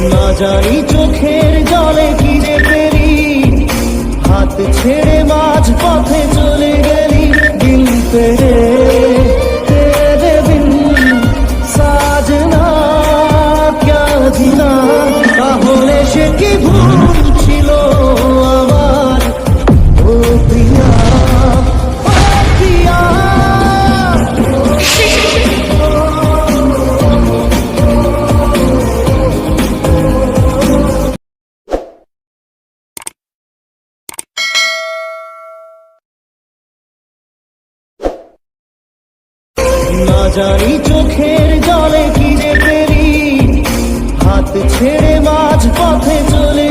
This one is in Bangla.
না জানি চোখের জলে কি যে পেলি, হাত ছেড়ে মাঝ পথে চলে গেলি। দিল তেরে তেরে বিন সাজনা ক্যা জিনা, তাহলে সে কি ভুল ছিল আমার ও প্রিয়া, ও প্রিয়া। না জানি চোখের জলে কি যে পেলি, হাত ছেড়ে মাঝ পথে চলে